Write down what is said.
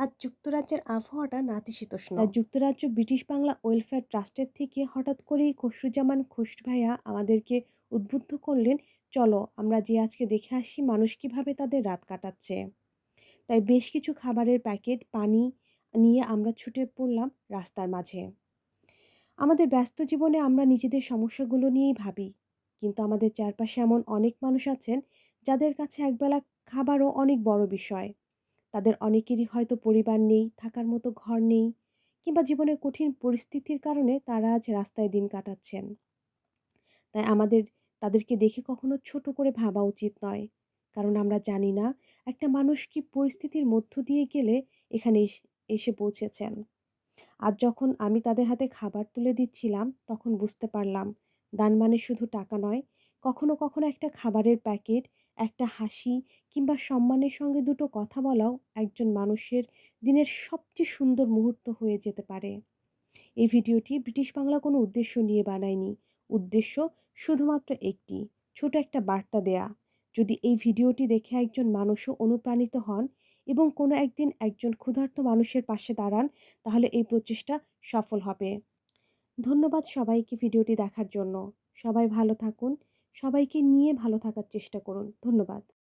আজ যুক্তরাজ্যের আবহাওয়াটা নাতিশীতোষ্ণ। তাই যুক্তরাজ্য ব্রিটিশ বাংলা ওয়েলফেয়ার ট্রাস্টের থেকে হঠাৎ করেই খসরুজ্জামান খসরু ভাইয়া আমাদেরকে উদ্বুদ্ধ করলেন, চলো আমরা যে আজকে দেখে আসি মানুষ কিভাবে তাদের রাত কাটাচ্ছে। তাই বেশ কিছু খাবারের প্যাকেট, পানি নিয়ে আমরা ছুটে পড়লাম রাস্তার মাঝে। আমাদের ব্যস্ত জীবনে আমরা নিজেদের সমস্যাগুলো নিয়েই ভাবি, কিন্তু আমাদের চারপাশে এমন অনেক মানুষ আছেন যাদের কাছে একবেলা খাবারও অনেক বড় বিষয়। তাদের অনেকেরই হয়তো পরিবার নেই, থাকার মতো ঘর নেই, কিংবা জীবনের কঠিন পরিস্থিতির কারণে তারা আজ রাস্তায় দিন কাটাচ্ছেন। তাই আমাদের তাদেরকে দেখে কখনো ছোট করে ভাবা উচিত নয়, কারণ আমরা জানি না একটা মানুষ কি পরিস্থিতির মধ্য দিয়ে গেলে এখানে এসে পৌঁছেছেন। আজ যখন আমি তাদের হাতে খাবার তুলে দিচ্ছিলাম তখন বুঝতে পারলাম, দান মানে শুধু টাকা নয়, কখনো কখনো একটা খাবারের প্যাকেট, একটা হাসি কিংবা সম্মানের সঙ্গে দুটো কথা বলাও একজন মানুষের দিনের সবচেয়ে সুন্দর মুহূর্ত হয়ে যেতে পারে। এই ভিডিওটি ব্রিটিশ বাংলা কোনো উদ্দেশ্য নিয়ে বানায়নি। উদ্দেশ্য শুধুমাত্র একটি, ছোট একটা বার্তা দেয়া। যদি এই ভিডিওটি দেখে একজন মানুষও অনুপ্রাণিত হন এবং কোনো একদিন একজন ক্ষুধার্ত মানুষের পাশে দাঁড়ান, তাহলে এই প্রচেষ্টা সফল হবে। ধন্যবাদ সবাইকে ভিডিওটি দেখার জন্য। সবাই ভালো থাকুন। সবাইকে নিয়ে ভালো থাকার চেষ্টা করুন। ধন্যবাদ।